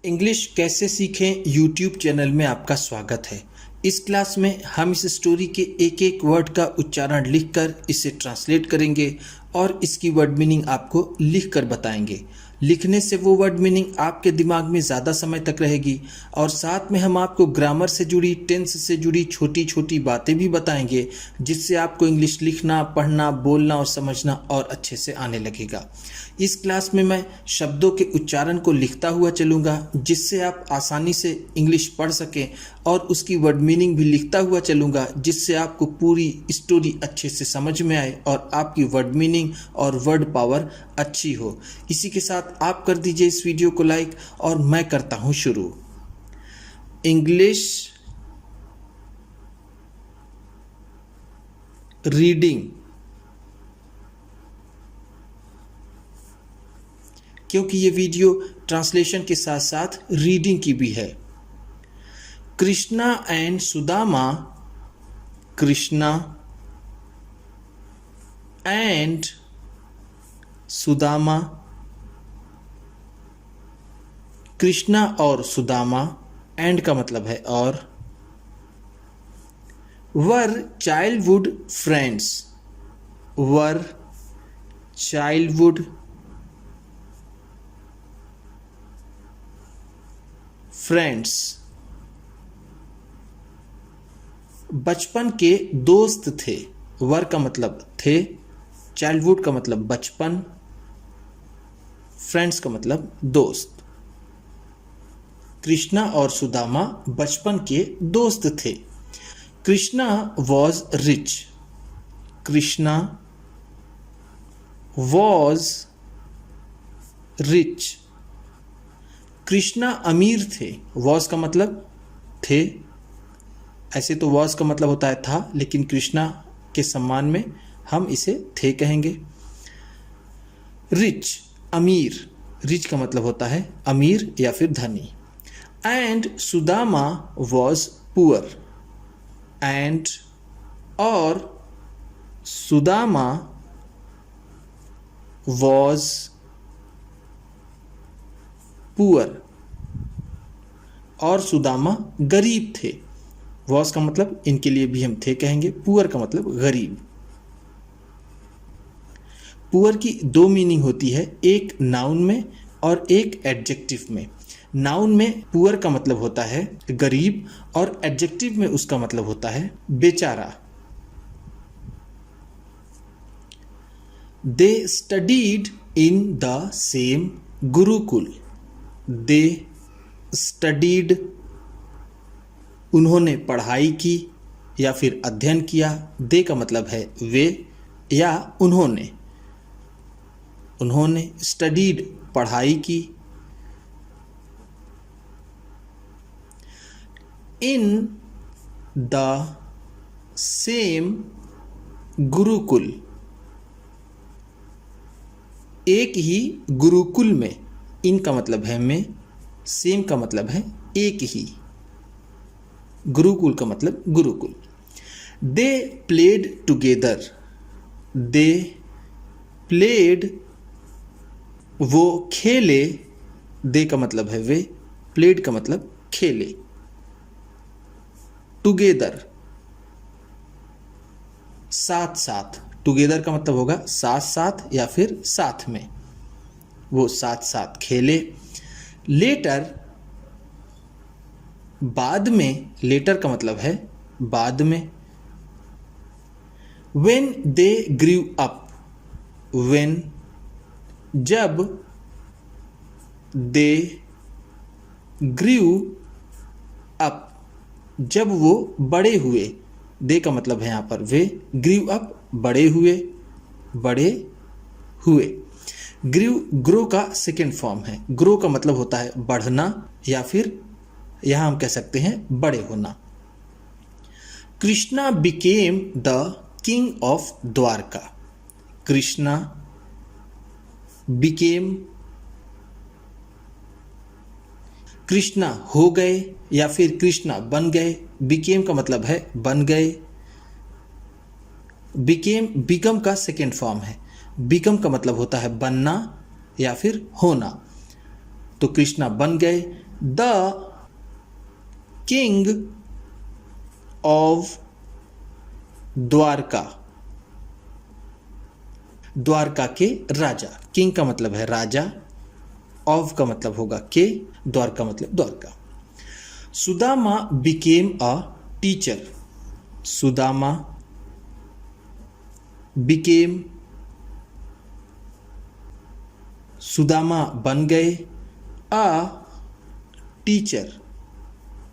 English कैसे सीखें YouTube channel में आपका स्वागत है। इस क्लास में हम इस स्टोरी के एक एक वर्ड का उच्चारण लिखकर इसे ट्रांसलेट करेंगे और इसकी वर्ड मीनिंग आपको लिखकर बताएंगे। लिखने से वो वर्ड मीनिंग आपके दिमाग में ज़्यादा समय तक रहेगी और साथ में हम आपको ग्रामर से जुड़ी, टेंस से जुड़ी छोटी छोटी बातें भी बताएंगे, जिससे आपको इंग्लिश लिखना, पढ़ना, बोलना और समझना और अच्छे से आने लगेगा। इस क्लास में मैं शब्दों के उच्चारण को लिखता हुआ चलूँगा, जिससे आप आसानी से इंग्लिश पढ़ सकें, और उसकी वर्ड मीनिंग भी लिखता हुआ चलूँगा, जिससे आपको पूरी स्टोरी अच्छे से समझ में आए और आपकी वर्ड मीनिंग और वर्ड पावर अच्छी हो। इसी के साथ आप कर दीजिए इस वीडियो को लाइक और मैं करता हूँ शुरू। इंग्लिश रीडिंग, क्योंकि ये वीडियो ट्रांसलेशन के साथ साथ रीडिंग की भी है। कृष्णा एंड सुदामा, कृष्णा एंड सुदामा, कृष्णा और सुदामा, एंड का मतलब है और, वर चाइल्डहुड फ्रेंड्स, वर चाइल्डहुड फ्रेंड्स, बचपन के दोस्त थे। वर का मतलब थे, चाइल्डहुड का मतलब बचपन, फ्रेंड्स का मतलब दोस्त। कृष्णा और सुदामा बचपन के दोस्त थे। Krishna was rich, Krishna was rich, Krishna अमीर थे। वॉज का मतलब थे, ऐसे तो वॉज का मतलब होता है था, लेकिन कृष्णा के सम्मान में हम इसे थे कहेंगे। रिच अमीर, रिच का मतलब होता है अमीर या फिर धनी। And Sudama was poor, and और सुदामा वॉज पुअर, और सुदामा गरीब थे। वॉज का मतलब इनके लिए भी हम थे कहेंगे, पुअर का मतलब गरीब। पुअर की दो मीनिंग होती है, एक नाउन में और एक एडजेक्टिव में। नाउन में पुअर का मतलब होता है गरीब और एडजेक्टिव में उसका मतलब होता है बेचारा। दे studied in the same Gurukul, they studied उन्होंने पढ़ाई की या फिर अध्ययन किया। दे का मतलब है वे या उन्होंने, उन्होंने स्टडीड पढ़ाई की। इन द सेम गुरुकुल, एक ही गुरुकुल में। इन का मतलब है में, सेम का मतलब है एक ही, गुरुकुल का मतलब Gurukul. They played together, they played वो खेले, दे का मतलब है वे, प्लेड का मतलब खेले। टुगेदर साथ साथ, टुगेदर का मतलब होगा साथ साथ या फिर साथ में, वो साथ साथ खेले। लेटर बाद में, लेटर का मतलब है बाद में। When they grew up, when जब, दे ग्रीव अप जब वो बड़े हुए। दे का मतलब है यहाँ पर वे, ग्रीव अप बड़े हुए, बड़े हुए। ग्रीव ग्रो का सेकेंड फॉर्म है। ग्रो का मतलब होता है बढ़ना या फिर यहाँ हम कह सकते हैं बड़े होना। Krishna became the king of Dwarka, Krishna became, Krishna हो गए या फिर कृष्णा बन गए। बिकेम का मतलब है बन गए। बिकेम बिकम का सेकेंड फॉर्म है। बिकम का मतलब होता है बनना या फिर होना। तो कृष्णा बन गए the king of Dwarka, Dwarka के राजा। किंग का मतलब है राजा, ऑफ का मतलब होगा के, द्वारका मतलब Dwarka. Sudama became a teacher, Sudama became, Sudama बन गए अ टीचर,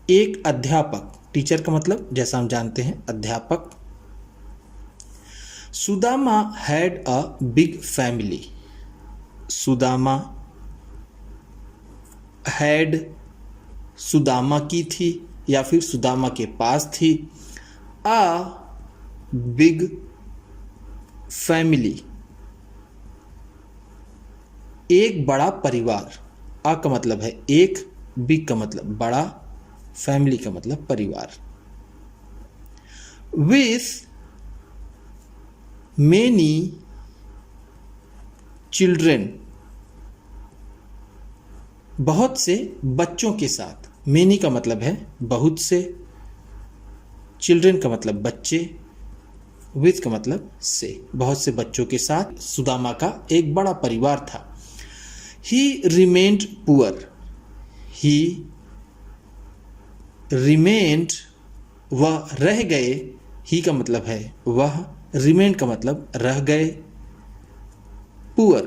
एक अध्यापक। टीचर का मतलब जैसा हम जानते हैं अध्यापक। Sudama had a big family, Sudama had, Sudama की थी या फिर सुदामा के पास थी, अ बिग फैमिली, एक बड़ा परिवार। अ का मतलब है एक, बिग का मतलब बड़ा, फैमिली का मतलब परिवार। विथ मेनी चिल्ड्रेन, बहुत से बच्चों के साथ। मेनी का मतलब है बहुत से, चिल्ड्रेन का मतलब बच्चे, विथ का मतलब से, बहुत से बच्चों के साथ सुदामा का एक बड़ा परिवार था। ही रिमेन्ड पुअर, ही रिमेन्ड, वह रह गए, ही का मतलब है वह, रिमेन्ड का मतलब रह गए, पुअर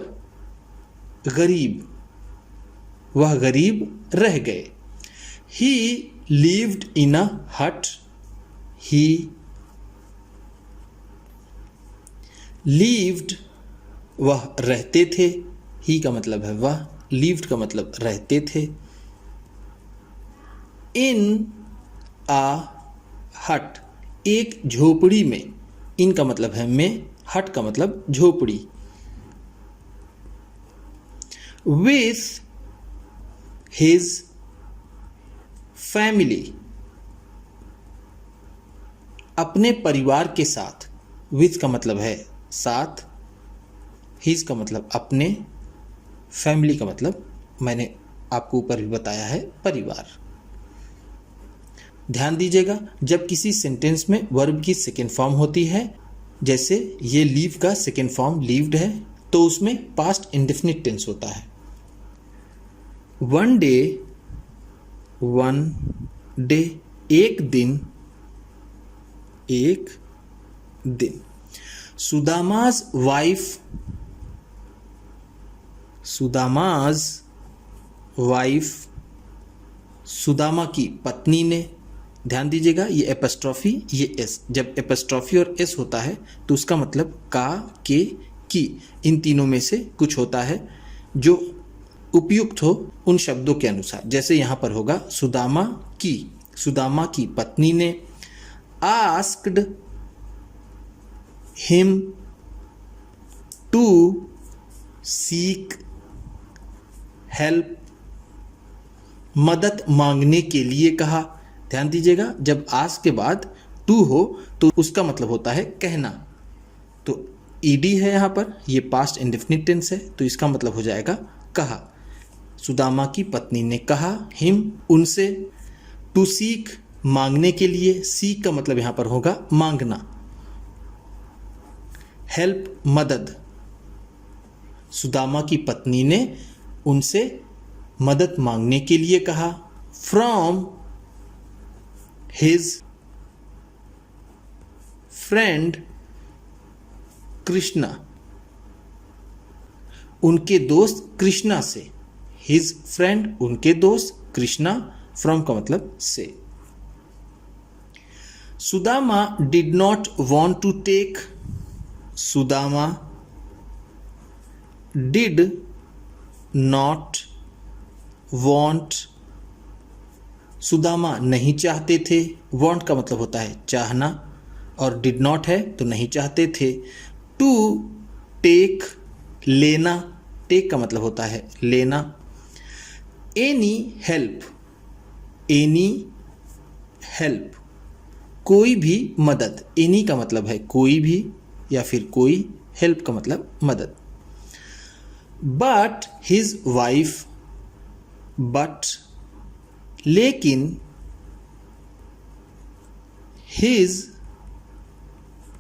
गरीब, वह गरीब रह गए। ही लिव्ड इन अ हट, ही लिव्ड, वह रहते थे, ही का मतलब है वह, लिव्ड का मतलब रहते थे, इन आ हट, एक झोपड़ी में। इन का मतलब है में, हट का मतलब झोपड़ी। विथ हिज फैमिली, अपने परिवार के साथ। विथ का मतलब है साथ, हिज का मतलब अपने, फैमिली का मतलब मैंने आपको ऊपर भी बताया है परिवार। ध्यान दीजिएगा, जब किसी सेंटेंस में वर्ब की सेकेंड फॉर्म होती है, जैसे ये लीव का सेकेंड फॉर्म लीव्ड है, तो उसमें पास्ट इंडेफिनिट टेंस होता है। वन डे, वन डे, एक दिन, एक दिन। सुदामाज वाइफ, सुदामाज वाइफ, सुदामा की पत्नी ने। ध्यान दीजिएगा, ये एपस्ट्रॉफी, ये एस। जब एपस्ट्रॉफी और एस होता है तो उसका मतलब का, के, की, इन तीनों में से कुछ होता है जो उपयुक्त हो उन शब्दों के अनुसार। जैसे यहाँ पर होगा सुदामा की, सुदामा की पत्नी ने। Asked him to seek help, मदद मांगने के लिए कहा। ध्यान दीजिएगा, जब आस्क के बाद टू हो तो उसका मतलब होता है कहना। तो ईडी है यहाँ पर, ये पास्ट इंडेफिनिट टेंस है, तो इसका मतलब हो जाएगा कहा। सुदामा की पत्नी ने कहा, हिम उनसे, टू सीक मांगने के लिए, सीक का मतलब यहाँ पर होगा मांगना, हेल्प मदद। सुदामा की पत्नी ने उनसे मदद मांगने के लिए कहा। फ्रॉम हिज फ्रेंड कृष्णा, उनके दोस्त कृष्णा से। हिज फ्रेंड उनके दोस्त, कृष्णा फ्रॉम का मतलब से। Sudama did not want to take, Sudama did not want, Sudama नहीं चाहते थे। वॉन्ट का मतलब होता है चाहना, और डिड नॉट है तो नहीं चाहते थे। टू टेक लेना, टेक का मतलब होता है लेना। एनी हेल्प, एनी हेल्प कोई भी मदद। एनी का मतलब है कोई भी या फिर कोई, हेल्प का मतलब मदद। बट हिज वाइफ बट लेकिन हिज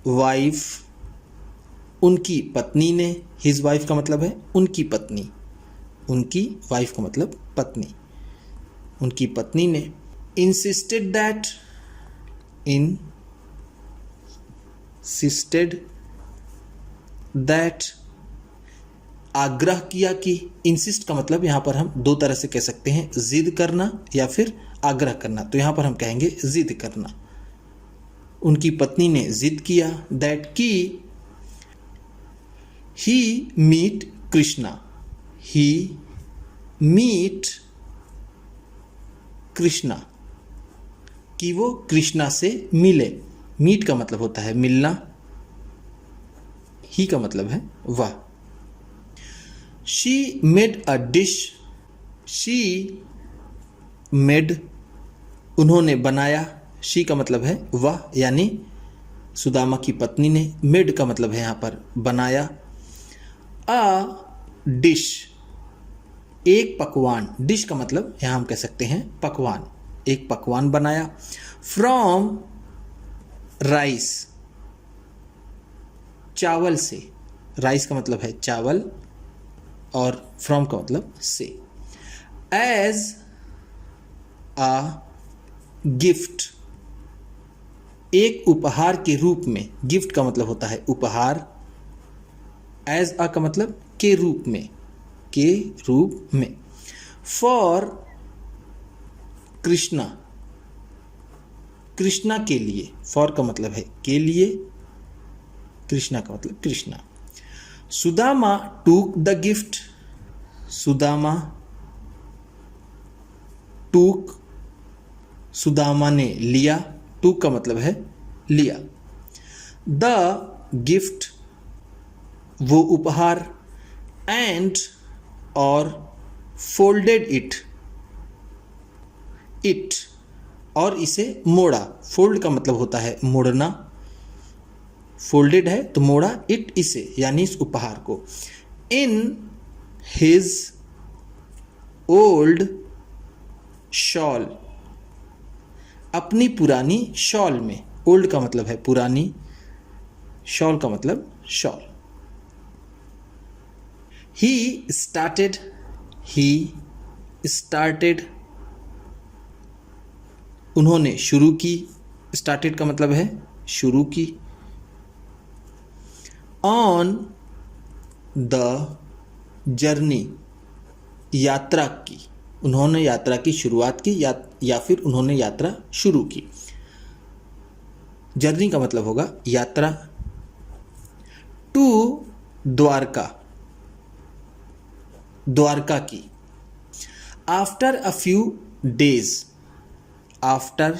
वाइफ उनकी पत्नी ने, हिज वाइफ का मतलब है उनकी पत्नी, उनकी वाइफ का मतलब पत्नी, उनकी पत्नी ने इंसिस्टेड दैट आग्रह किया कि, इंसिस्ट का मतलब यहाँ पर हम दो तरह से कह सकते हैं, जिद करना या फिर आग्रह करना। तो यहाँ पर हम कहेंगे जिद करना। उनकी पत्नी ने जिद किया दैट कि ही मीट कृष्णा, ही मीट कृष्णा, कि वो कृष्णा से मिले। मीट का मतलब होता है मिलना, ही का मतलब है वह। She made a dish, she made उन्होंने बनाया, शी का मतलब है वह यानी सुदामा की पत्नी ने, मेड का मतलब है यहाँ पर बनाया, अ डिश एक पकवान, डिश का मतलब यहाँ हम कह सकते हैं पकवान, एक पकवान बनाया, फ्रॉम राइस चावल से, राइस का मतलब है चावल और फ्रॉम का मतलब से, एज अ गिफ्ट एक उपहार के रूप में, गिफ्ट का मतलब होता है उपहार, एज अ का मतलब के रूप में, के रूप में, फॉर कृष्णा कृष्णा के लिए, फॉर का मतलब है के लिए, कृष्णा का मतलब Krishna. Sudama took the gift, Sudama टूक सुदामा ने लिया, टूक का मतलब है लिया, द गिफ्ट वो उपहार, एंड और फोल्डेड इट और इसे मोड़ा, फोल्ड का मतलब होता है मोड़ना, फोल्डेड है तो मोड़ा, इट इसे यानी इस उपहार को, इन हिज ओल्ड शॉल अपनी पुरानी शॉल में, ओल्ड का मतलब है पुरानी, शॉल का मतलब शॉल। ही स्टार्टेड उन्होंने शुरू की, स्टार्टेड का मतलब है शुरू की, ऑन द जर्नी यात्रा की, उन्होंने यात्रा की शुरुआत की या फिर उन्होंने यात्रा शुरू की, जर्नी का मतलब होगा यात्रा, टू द्वारका द्वारका की, after a few days after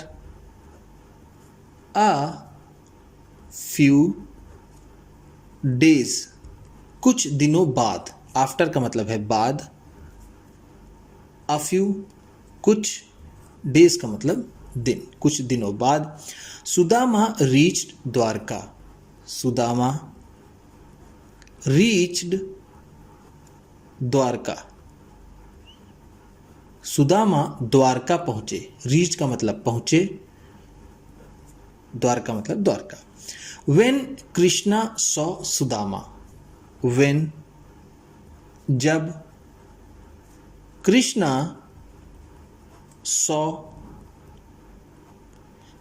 a few days कुछ दिनों बाद, आफ्टर का मतलब है बाद, अ फ्यू कुछ, डेज का मतलब दिन, कुछ दिनों बाद, सुदामा रीच्ड द्वारका, सुदामा रीच्ड द्वारका, सुदामा द्वारका पहुंचे, रीच का मतलब पहुंचे, द्वारका मतलब Dwarka. When Krishna saw Sudama, when जब, कृष्णा सॉ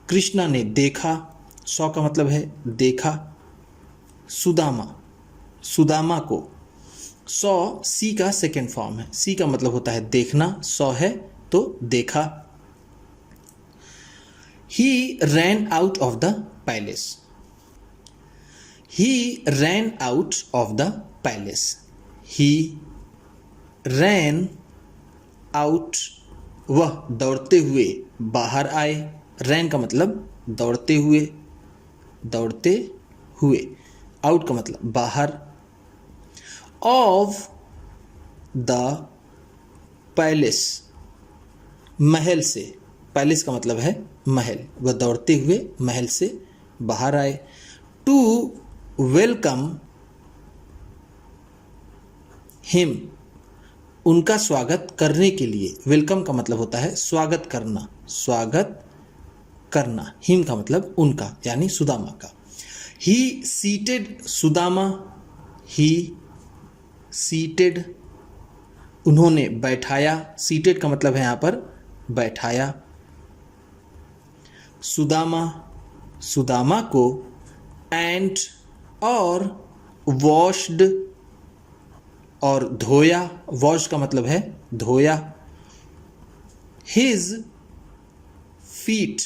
कृष्णा ने देखा, सॉ का मतलब है देखा, सुदामा सुदामा को, सॉ सी का सेकेंड फॉर्म है, सी का मतलब होता है देखना, सॉ है तो देखा। He ran out of the palace, he ran out of the palace, he ran out वह दौड़ते हुए बाहर आए, रैन का मतलब दौड़ते हुए, दौड़ते हुए, आउट का मतलब बाहर, ऑफ द पैलेस महल से, पैलेस का मतलब है महल, वह दौड़ते हुए महल से बाहर आए, टू वेलकम हिम उनका स्वागत करने के लिए। वेलकम का मतलब होता है स्वागत करना, स्वागत करना। हिम का मतलब उनका यानी सुदामा का। ही सीटेड सुदामा, ही सीटेड उन्होंने बैठाया, सीटेड का मतलब है यहाँ पर बैठाया सुदामा, सुदामा को, एंड और वॉश्ड और धोया, वॉश का मतलब है धोया, हिज फीट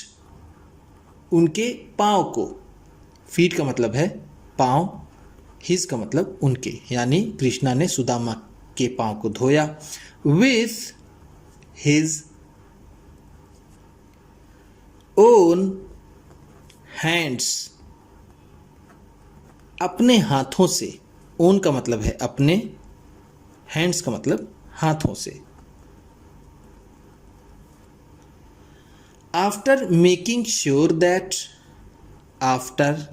उनके पाँव को, फीट का मतलब है पाँव, हिज का मतलब उनके, यानी कृष्णा ने सुदामा के पाँव को धोया, विथ हिज ओन हैंड्स अपने हाथों से, ओन का मतलब है अपने, हैंड्स का मतलब हाथों से। After making sure that, after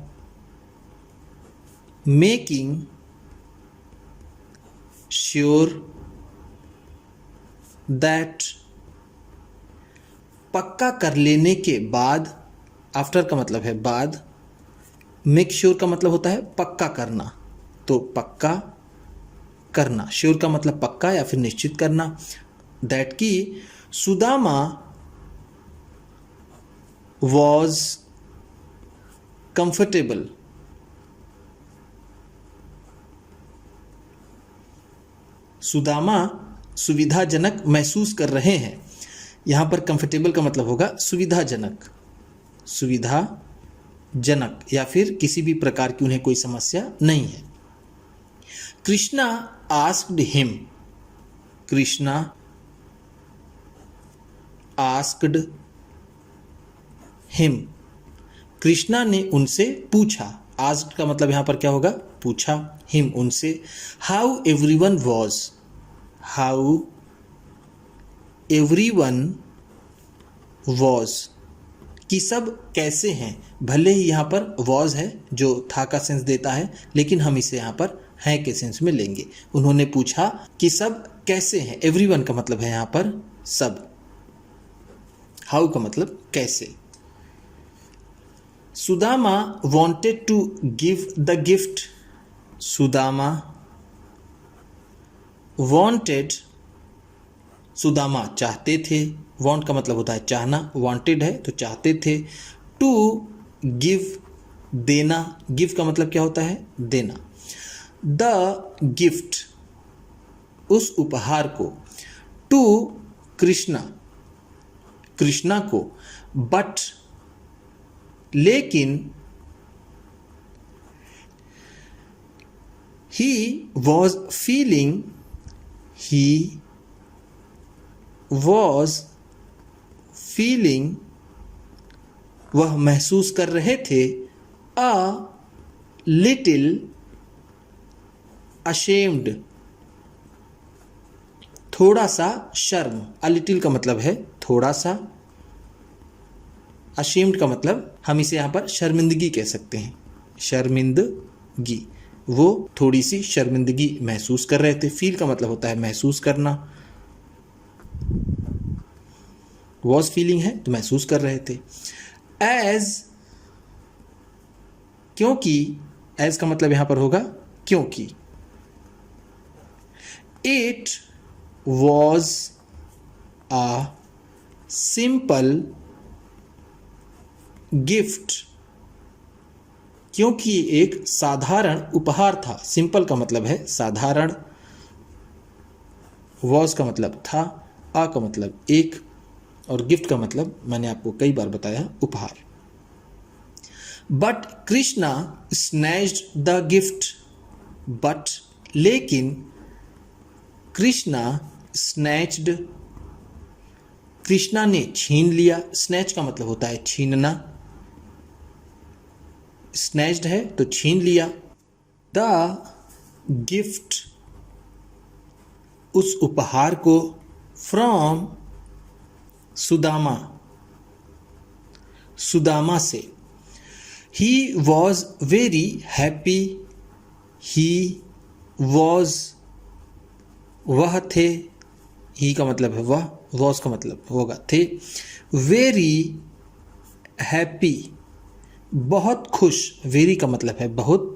making sure that पक्का कर लेने के बाद, आफ्टर का मतलब है बाद, मेक श्योर का मतलब होता है पक्का करना, तो पक्का करना, श्योर का मतलब पक्का या फिर निश्चित करना, दैट की सुदामा वॉज कंफर्टेबल, सुदामा सुविधाजनक महसूस कर रहे हैं। यहाँ पर कंफर्टेबल का मतलब होगा सुविधाजनक, सुविधाजनक या फिर किसी भी प्रकार की उन्हें कोई समस्या नहीं है। Krishna asked him, Krishna asked him Krishna ने उनसे पूछा, आस्क्ड का मतलब यहाँ पर क्या होगा पूछा, हिम उनसे, how everyone was, how everyone was कि सब कैसे हैं। भले ही यहाँ पर वॉज है जो था का सेंस देता है, लेकिन हम इसे यहाँ पर है के सेंस में लेंगे। उन्होंने पूछा कि सब कैसे हैं, एवरीवन का मतलब है यहाँ पर सब, हाउ का मतलब कैसे। Sudama wanted to give the gift, Sudama wanted, Sudama चाहते थे, want का मतलब होता है चाहना, wanted है तो चाहते थे, to give देना, give का मतलब क्या होता है देना, the gift उस उपहार को, to कृष्णा कृष्णा को, बट लेकिन he was feeling, he was feeling वह महसूस कर रहे थे, a little ashamed थोड़ा सा शर्म, a little का मतलब है थोड़ा सा, ashamed का मतलब हम इसे यहाँ पर शर्मिंदगी कह सकते हैं, शर्मिंदगी, वो थोड़ी सी शर्मिंदगी महसूस कर रहे थे। फील का मतलब होता है महसूस करना, वॉज फीलिंग है तो महसूस कर रहे थे। एज क्योंकि, एज का मतलब यहां पर होगा क्योंकि। It was a simple gift क्योंकि एक साधारण उपहार था। सिंपल का मतलब है साधारण, वॉज का मतलब था, आ का मतलब एक, और गिफ्ट का मतलब मैंने आपको कई बार बताया उपहार। But Krishna snatched the gift, but लेकिन कृष्णा स्नैच्ड, कृष्णा ने छीन लिया। स्नैच का मतलब होता है छीनना, स्नैच्ड है तो छीन लिया। द गिफ्ट उस उपहार को, फ्रॉम सुदामा, सुदामा से। He was very happy, he was वह थे, ही का मतलब है वह, वॉज का मतलब होगा थे। वेरी हैप्पी, बहुत खुश, वेरी का मतलब है बहुत,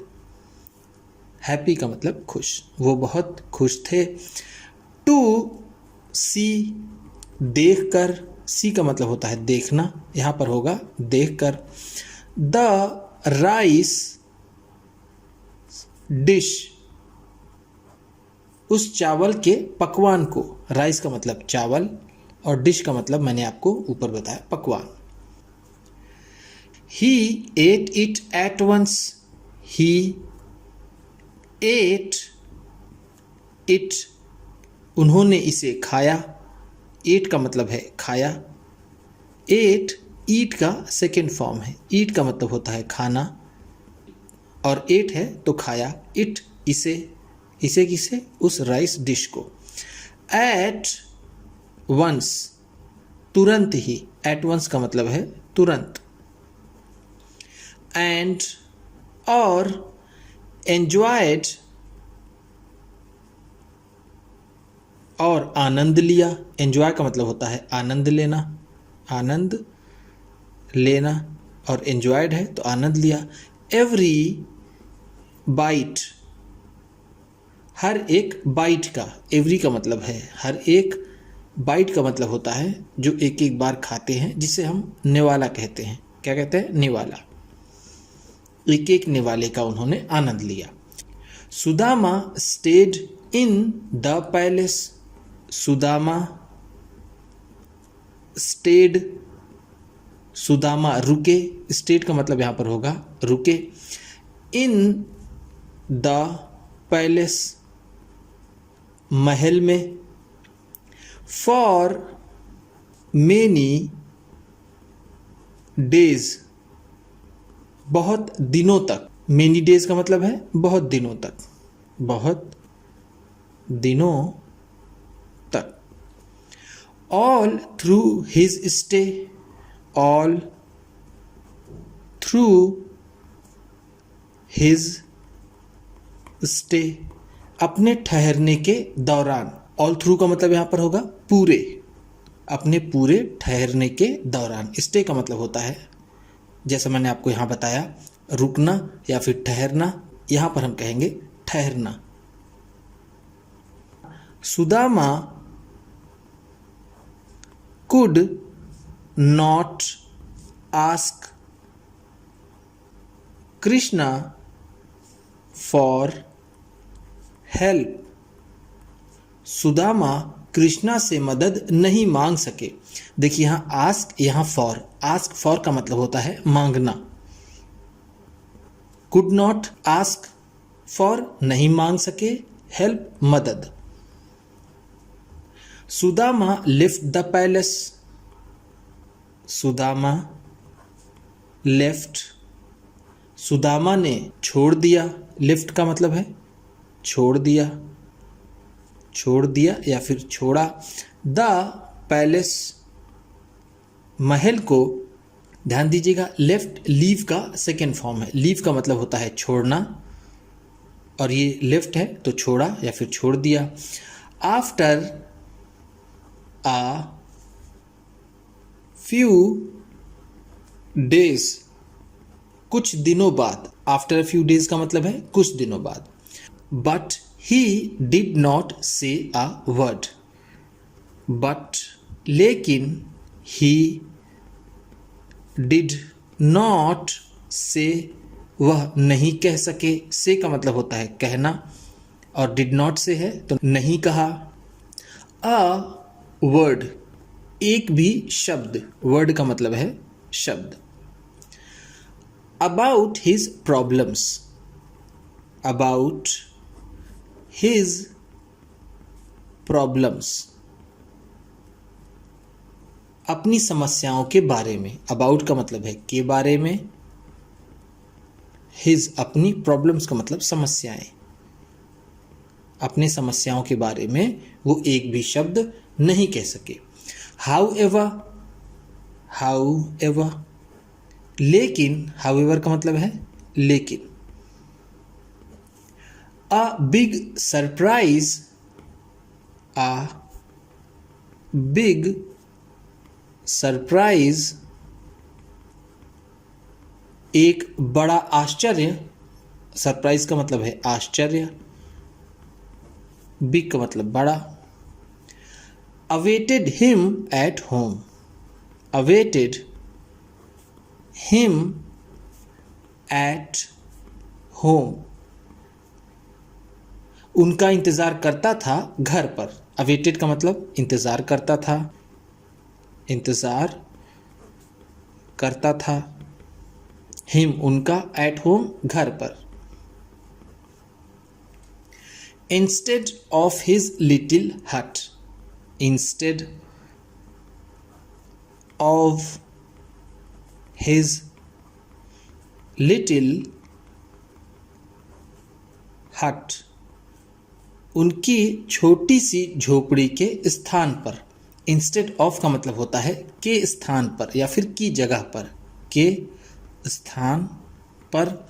हैप्पी का मतलब खुश, वो बहुत खुश थे। टू सी, देख कर, सी का मतलब होता है देखना, यहाँ पर होगा देख कर। द राइस डिश, उस चावल के पकवान को, राइस का मतलब चावल और डिश का मतलब मैंने आपको ऊपर बताया पकवान। He ate it at once, he ate it, उन्होंने इसे खाया, एट का मतलब है खाया। एट ईट का सेकेंड फॉर्म है, ईट का मतलब होता है खाना और एट है तो खाया। इट इसे, इसे किसे, उस राइस डिश को। एट वंस, तुरंत ही, एट वंस का मतलब है तुरंत। एंड और एंजॉयड, और आनंद लिया, एंजॉय का मतलब होता है आनंद लेना, आनंद लेना और एंजॉयड है तो आनंद लिया। एवरी बाइट, हर एक बाइट का, एवरी का मतलब है हर एक, बाइट का मतलब होता है जो एक एक बार खाते हैं, जिसे हम निवाला कहते हैं। क्या कहते हैं? निवाला। एक एक निवाले का उन्होंने आनंद लिया। Sudama stayed in the palace, Sudama stayed, Sudama रुके, स्टेड का मतलब यहाँ पर होगा रुके। इन द पैलेस, महल में। फॉर मेनी डेज, बहुत दिनों तक, मेनी डेज का मतलब है बहुत दिनों तक, बहुत दिनों तक। All through his stay, all through his stay, अपने ठहरने के दौरान। ऑल थ्रू का मतलब यहाँ पर होगा पूरे, अपने पूरे ठहरने के दौरान। स्टे का मतलब होता है, जैसा मैंने आपको यहाँ बताया, रुकना या फिर ठहरना, यहाँ पर हम कहेंगे ठहरना। Sudama could not ask Krishna for help, Sudama Krishna से मदद नहीं मांग सके। देखिए यहाँ आस्क, यहाँ फॉर, आस्क फॉर का मतलब होता है मांगना। कुड नॉट आस्क फॉर नहीं मांग सके, हेल्प मदद। Sudama left the palace, Sudama left, Sudama ने छोड़ दिया, लेफ्ट का मतलब है छोड़ दिया, छोड़ दिया या फिर छोड़ा। द पैलेस, महल को। ध्यान दीजिएगा लेफ्ट लीव का सेकेंड फॉर्म है, लीव का मतलब होता है छोड़ना और ये लेफ्ट है तो छोड़ा या फिर छोड़ दिया। आफ्टर आ फ्यू डेज, कुछ दिनों बाद, आफ्टर फ्यू डेज का मतलब है कुछ दिनों बाद। बट ही डिड नॉट से अ वर्ड, बट लेकिन, ही डिड नॉट से, वह नहीं कह सके, से का मतलब होता है कहना और डिड नॉट से है तो नहीं कहा। अ वर्ड, एक भी शब्द, वर्ड का मतलब है शब्द। About his problems, about his problems, अपनी समस्याओं के बारे में। अबाउट का मतलब है के बारे में, हिज अपनी, प्रॉब्लम्स का मतलब समस्याएं। अपने समस्याओं के बारे में वो एक भी शब्द नहीं कह सके। हाउ एवर, लेकिन, हाउ एवर का मतलब है लेकिन। A big surprise, a big surprise, एक बड़ा आश्चर्य। सरप्राइज का मतलब है आश्चर्य, बिग का मतलब बड़ा। Awaited him at home, awaited him at home, उनका इंतजार करता था घर पर। अवेटेड का मतलब इंतजार करता था, इंतजार करता था। हिम उनका, एट होम घर पर। इंस्टेड ऑफ हिज लिटिल हट, इंस्टेड ऑफ हिज लिटिल हट, उनकी छोटी सी झोपड़ी के स्थान पर। इंस्टेड ऑफ का मतलब होता है के स्थान पर या फिर की जगह पर, के स्थान पर।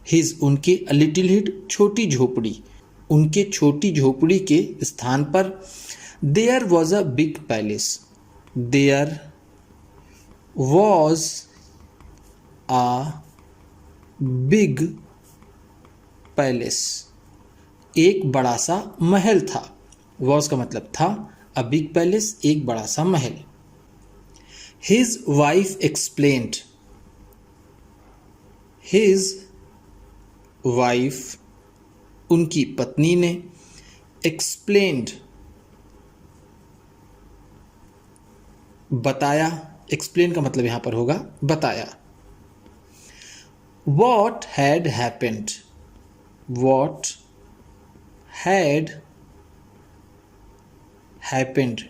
हिज उनके, लिटिल हिट छोटी झोपड़ी, उनके छोटी झोपड़ी के स्थान पर। There was a big palace, there was a big palace, एक बड़ा सा महल था। वॉज का मतलब था, अ बिग पैलेस एक बड़ा सा महल। His wife explained, his wife उनकी पत्नी ने, एक्सप्लेन्ड बताया। एक्सप्लेन का मतलब यहां पर होगा बताया। What had happened, what had happened,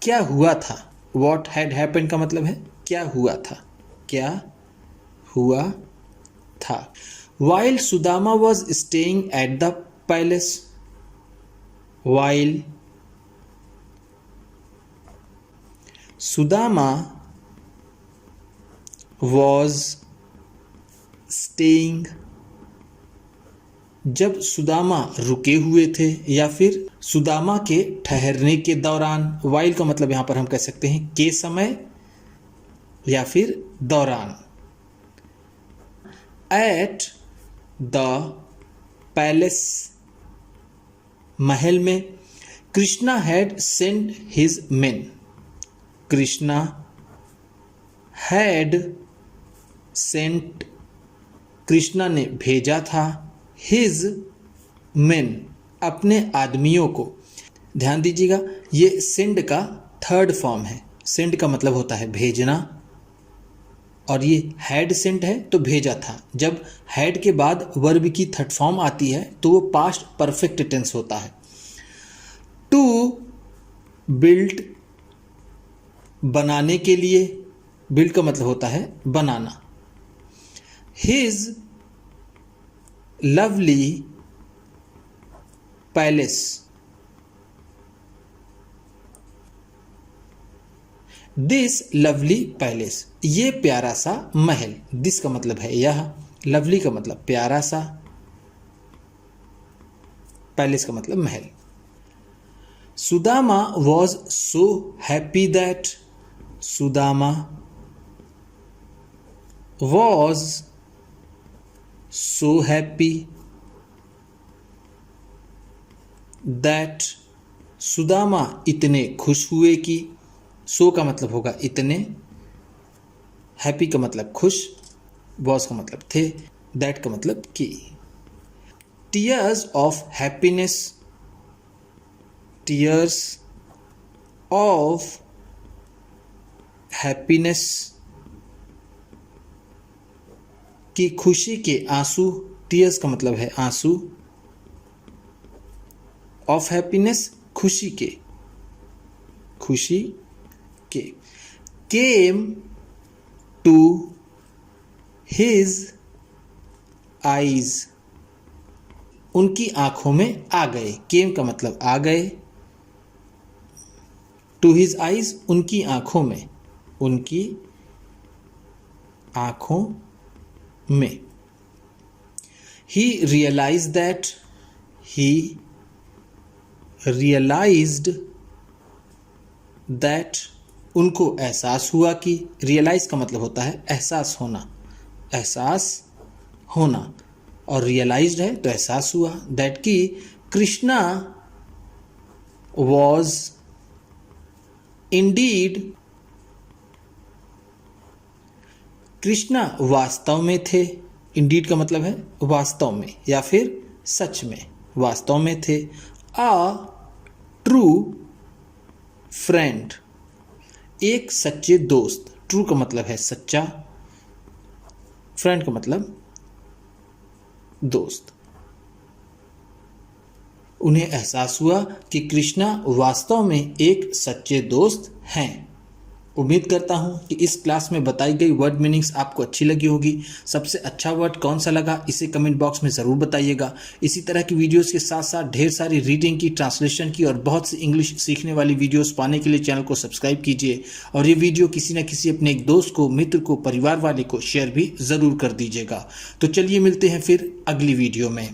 क्या हुआ था। वॉट हैड हैपेंड का मतलब है क्या हुआ था, क्या हुआ था। While Sudama was staying at the palace, while Sudama was staying, जब सुदामा रुके हुए थे या फिर सुदामा के ठहरने के दौरान। वाइल का मतलब यहां पर हम कह सकते हैं के समय या फिर दौरान। एट द पैलेस, महल में। Krishna had sent his main, Krishna had sent, Krishna ने भेजा था। हिज मेन, अपने आदमियों को। ध्यान दीजिएगा ये सेंड का थर्ड फॉर्म है। सेंड का मतलब होता है भेजना और ये हैड सेंट है तो भेजा था। जब हैड के बाद वर्ब की थर्ड फॉर्म आती है तो वो पास्ट परफेक्ट टेंस होता है। टू बिल्ड, बनाने के लिए। बिल्ड का मतलब होता है बनाना। His lovely palace, this lovely palace, ये प्यारा सा महल। दिस का मतलब है यह, लवली का मतलब प्यारा सा, पैलेस का मतलब महल। Sudama was so happy that, Sudama was so happy that, Sudama इतने खुश हुए कि। सो का मतलब होगा इतने, हैप्पी का मतलब खुश, वॉज का मतलब थे, दैट का मतलब कि। Tears of happiness, tears of happiness, की खुशी के आंसू। टीयर्स का मतलब है आंसू, ऑफ हैप्पीनेस खुशी के, खुशी के। केम टू हिज आईज, उनकी आंखों में आ गए। केम का मतलब आ गए, टू हिज आईज उनकी आंखों में, उनकी आंखों में। He realize that, he realized that उनको एहसास हुआ कि, रियलाइज का मतलब होता है एहसास होना, एहसास होना, और रियलाइज्ड है तो एहसास हुआ, दैट कि कृष्णा वॉज इंडीड, कृष्णा वास्तव में थे, इंडीड का मतलब है वास्तव में या फिर सच में, वास्तव में थे, अ ट्रू फ्रेंड, एक सच्चे दोस्त, ट्रू का मतलब है सच्चा, फ्रेंड का मतलब दोस्त। उन्हें एहसास हुआ कि कृष्णा वास्तव में एक सच्चे दोस्त हैं। उम्मीद करता हूं कि इस क्लास में बताई गई वर्ड मीनिंग्स आपको अच्छी लगी होगी। सबसे अच्छा वर्ड कौन सा लगा इसे कमेंट बॉक्स में ज़रूर बताइएगा। इसी तरह की वीडियोस के साथ साथ ढेर सारी रीडिंग की, ट्रांसलेशन की और बहुत सी इंग्लिश सीखने वाली वीडियोस पाने के लिए चैनल को सब्सक्राइब कीजिए और ये वीडियो किसी न किसी अपने एक दोस्त को, मित्र को, परिवार वाले को शेयर भी ज़रूर कर दीजिएगा। तो चलिए मिलते हैं फिर अगली वीडियो में।